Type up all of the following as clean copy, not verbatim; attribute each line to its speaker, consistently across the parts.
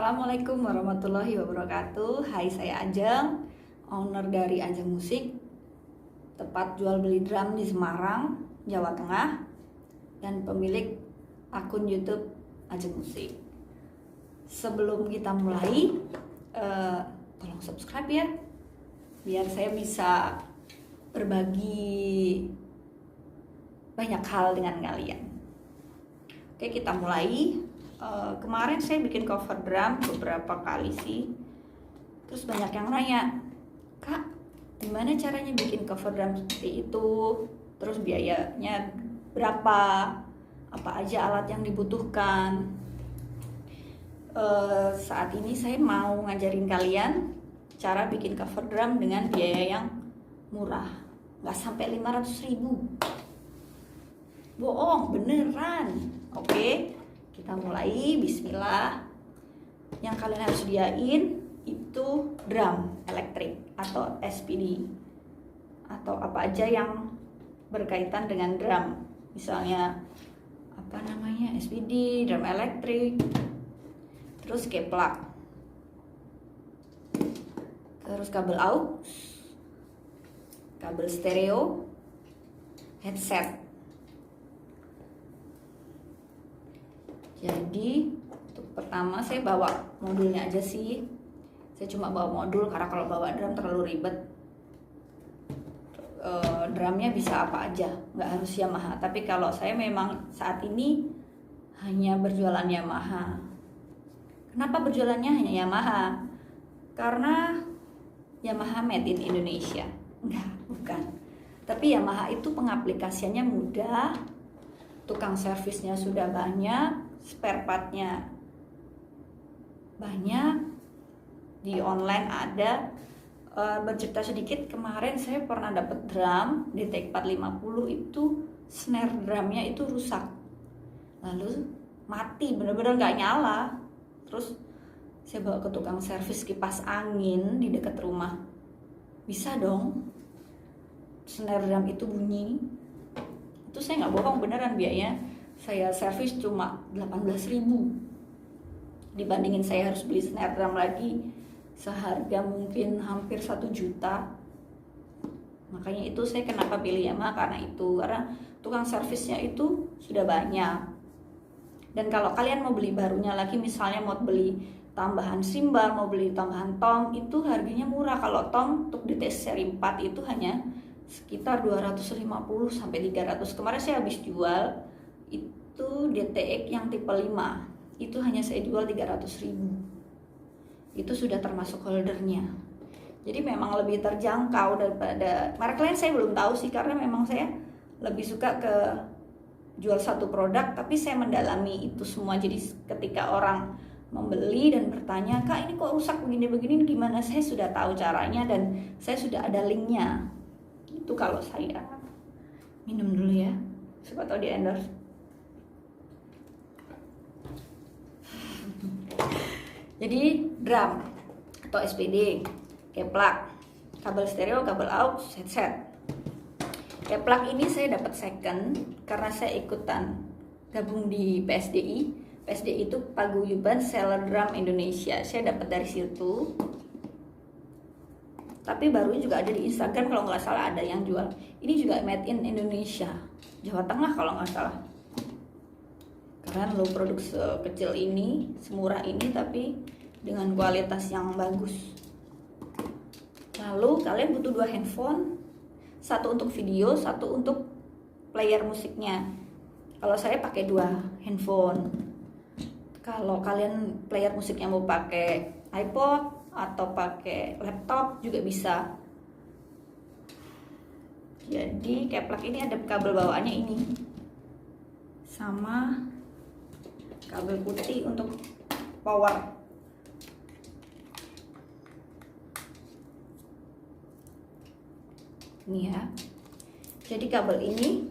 Speaker 1: Assalamualaikum warahmatullahi wabarakatuh. Hai, saya Ajeng, owner dari Ajeng Musik, tempat jual beli drum di Semarang, Jawa Tengah, dan pemilik akun YouTube Ajeng Musik. Sebelum kita mulai, tolong subscribe ya, biar saya bisa berbagi banyak hal dengan kalian. Oke, kita mulai. Kemarin saya bikin cover drum beberapa kali sih, terus banyak yang nanya, Kak, gimana caranya bikin cover drum seperti itu, terus biayanya berapa, apa aja alat yang dibutuhkan. Saat ini saya mau ngajarin kalian cara bikin cover drum dengan biaya yang murah, nggak sampai 500.000. Bohong, beneran. Oke, kita mulai. Bismillah. Yang kalian harus sediain itu drum elektrik atau SPD, atau apa aja yang berkaitan dengan drum, misalnya apa namanya, SPD, drum elektrik, terus keplak, terus kabel aux, kabel stereo, headset. Jadi untuk pertama saya bawa modulnya aja sih. Saya cuma bawa modul karena kalau bawa drum terlalu ribet. Drumnya bisa apa aja, nggak harus Yamaha. Tapi kalau saya memang saat ini hanya berjualan Yamaha. Kenapa berjualannya hanya Yamaha? Karena Yamaha made in Indonesia. Enggak, bukan. Tapi Yamaha itu pengaplikasiannya mudah, tukang servisnya sudah banyak, spare partnya banyak, di online ada. Bercerita sedikit, kemarin saya pernah dapat drum DT450 itu snare drumnya itu rusak, lalu mati, bener-bener nggak nyala. Terus saya bawa ke tukang servis kipas angin di dekat rumah, bisa dong snare drum itu bunyi. Itu saya nggak bohong, beneran. Biayanya saya servis cuma 18.000, dibandingin saya harus beli snare drum lagi seharga mungkin hampir 1 juta. Makanya itu saya kenapa pilih Yamaha, karena tukang servisnya itu sudah banyak. Dan kalau kalian mau beli barunya lagi, misalnya mau beli tambahan simbal, mau beli tambahan tom, itu harganya murah. Kalau tom untuk DTS seri 4 itu hanya sekitar 250 sampai 300. Kemarin saya habis jual itu DTX yang tipe 5, itu hanya saya jual 300.000. Itu sudah termasuk holdernya. Jadi memang lebih terjangkau daripada merek lain. Saya belum tahu sih, karena memang saya lebih suka ke jual satu produk tapi saya mendalami itu semua. Jadi ketika orang membeli dan bertanya, Kak ini kok rusak begini-begini gimana, saya sudah tahu caranya dan saya sudah ada linknya. Itu kalau saya. Minum dulu ya, siapa tahu di endorse. Jadi drum atau SPD, keplak, kabel stereo, kabel aux, headset. Keplak ini saya dapat second karena saya ikutan gabung di PSDI. PSDI itu Paguyuban Seller Drum Indonesia. Saya dapat dari situ. Tapi baru juga ada di Instagram, kalau nggak salah ada yang jual. Ini juga made in Indonesia, Jawa Tengah kalau nggak salah. Karena lo produk sekecil ini, semurah ini, tapi dengan kualitas yang bagus. Lalu kalian butuh 2 handphone, satu untuk video, satu untuk player musiknya. Kalau saya pakai 2 handphone. Kalau kalian player musiknya mau pakai iPod atau pakai laptop juga bisa. Jadi keplak ini ada kabel bawaannya ini, sama kabel putih untuk power. Ini ya. Jadi kabel ini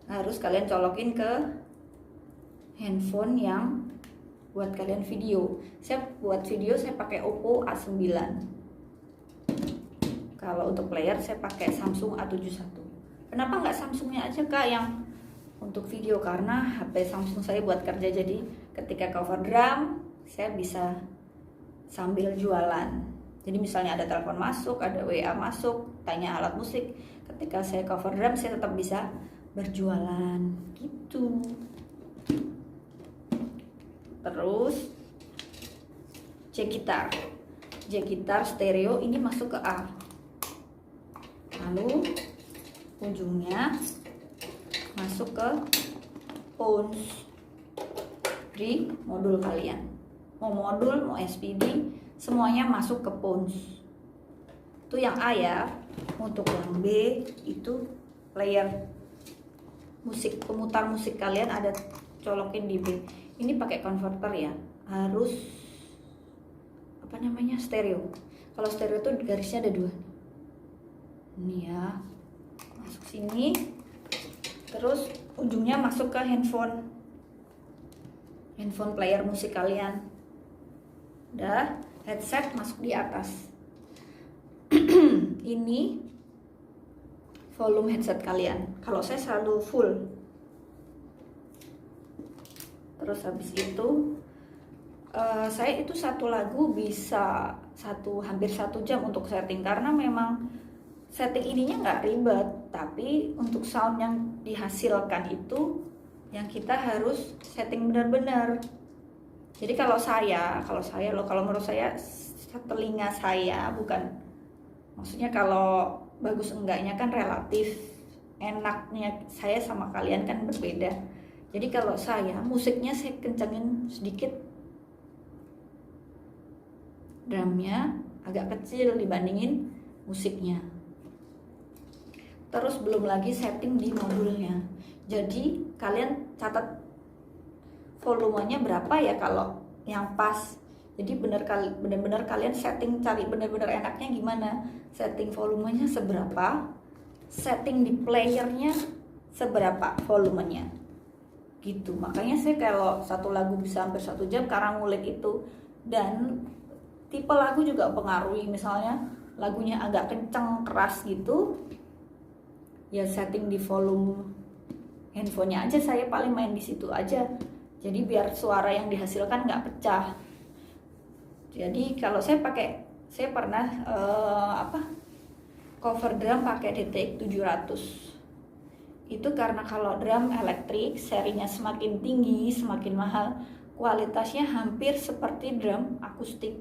Speaker 1: harus kalian colokin ke handphone yang buat kalian video. Saya buat video saya pakai Oppo A9. Kalau untuk player saya pakai Samsung A71. Kenapa nggak Samsungnya aja Kak yang untuk video? Karena HP Samsung saya buat kerja, jadi ketika cover drum saya bisa sambil jualan. Jadi misalnya ada telepon masuk, ada WA masuk, tanya alat musik, ketika saya cover drum saya tetap bisa berjualan gitu. Terus J gitar stereo ini masuk ke A, lalu ujungnya masuk ke Pons di modul kalian. Mau modul, mau SPD, semuanya masuk ke Pons. Itu yang A ya. Untuk yang B itu player musik, pemutar musik kalian ada colokin di B. Ini pakai converter ya, harus apa namanya, stereo. Kalau stereo itu garisnya ada 2. Ini ya, masuk sini, terus ujungnya masuk ke handphone player musik kalian. Udah, headset masuk di atas. Ini volume headset kalian. Kalau saya selalu full. Terus habis itu saya itu satu lagu bisa hampir 1 jam untuk setting, karena memang setting ininya nggak ribet, tapi untuk sound yang dihasilkan itu yang kita harus setting benar-benar. Jadi kalau menurut saya telinga saya, bukan, maksudnya kalau bagus enggaknya kan relatif, enaknya saya sama kalian kan berbeda. Jadi kalau saya musiknya saya kencengin sedikit, drumnya agak kecil dibandingin musiknya. Terus belum lagi setting di modulnya. Jadi kalian catat volumenya berapa ya kalau yang pas. Jadi benar-benar kalian setting, cari benar-benar enaknya gimana. Setting volumenya seberapa, setting di playernya seberapa volumenya. Gitu. Makanya saya kalau satu lagu bisa hampir 1 jam karena ngulik itu. Dan tipe lagu juga pengaruhi, misalnya lagunya agak kenceng, keras gitu, ya setting di volume handphonenya aja, saya paling main di situ aja. Jadi biar suara yang dihasilkan nggak pecah. Jadi kalau saya pernah cover drum pakai DTX 700. Itu karena kalau drum elektrik serinya semakin tinggi, semakin mahal, kualitasnya hampir seperti drum akustik.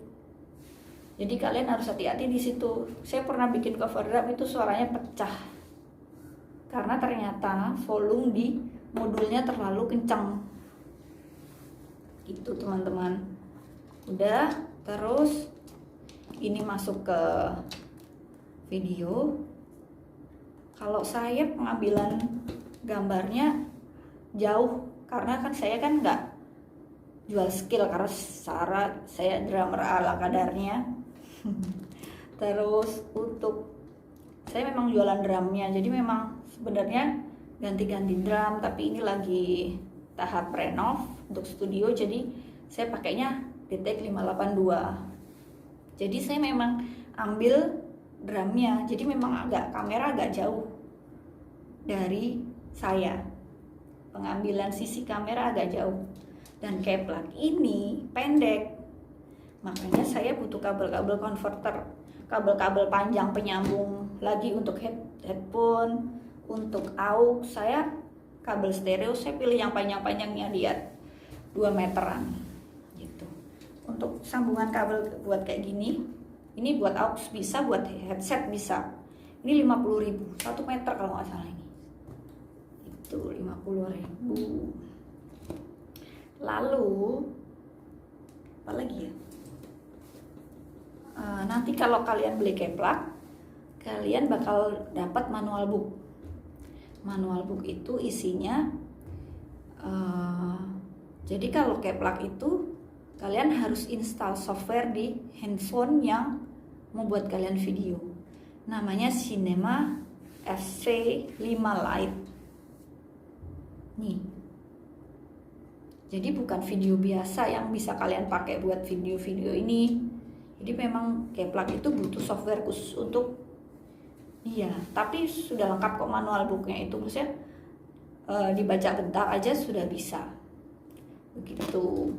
Speaker 1: Jadi kalian harus hati-hati di situ. Saya pernah bikin cover drum itu suaranya pecah karena ternyata volume di modulnya terlalu kencang. Gitu teman-teman. Udah, terus ini masuk ke video. Kalau saya pengambilan gambarnya jauh, karena kan saya kan nggak jual skill, karena saya drummer ala kadarnya. Terus untuk saya memang jualan drumnya, jadi memang sebenarnya ganti-ganti drum, tapi ini lagi tahap renov untuk studio, jadi saya pakainya DTX 582. Jadi saya memang ambil drumnya, jadi memang kamera agak jauh dari saya, pengambilan sisi kamera agak jauh, dan keplak ini pendek, makanya saya butuh kabel-kabel converter, kabel-kabel panjang penyambung lagi untuk headphone, untuk aux. Saya kabel stereo saya pilih yang panjang-panjangnya, lihat 2 meteran gitu. Untuk sambungan kabel buat kayak gini, ini buat aux bisa, buat headset bisa. Ini 50.000, 1 meter kalau nggak salah ini. Itu 50.000. Lalu apa lagi ya? Nanti kalau kalian beli keplak, kalian bakal dapat manual book. Manual book itu isinya jadi kalau keplak itu kalian harus install software di handphone yang membuat kalian video. Namanya Cinema FC5 Lite. Nih. Jadi bukan video biasa yang bisa kalian pakai buat video-video ini. Jadi memang keplak itu butuh software khusus untuk tapi sudah lengkap kok manual booknya itu, maksudnya dibaca bentar aja sudah bisa. begitu.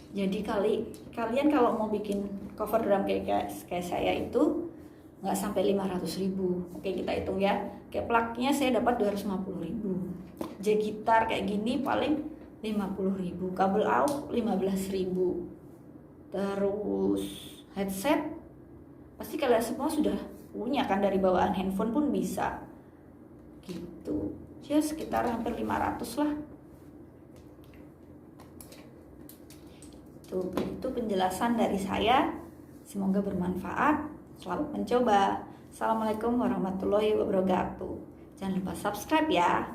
Speaker 1: Jadi kalian kalau mau bikin cover drum kayak saya itu nggak sampai 500.000. Oke, kita hitung ya. Kayak plugnya saya dapat 250.000. Gitar kayak gini paling 50.000. Kabel aux 15.000. Terus headset pasti kalian semua sudah punya kan, dari bawaan handphone pun bisa. Gitu. Ya sekitar hampir 500 lah. Itu penjelasan dari saya. Semoga bermanfaat. Selamat mencoba. Assalamualaikum warahmatullahi wabarakatuh. Jangan lupa subscribe ya.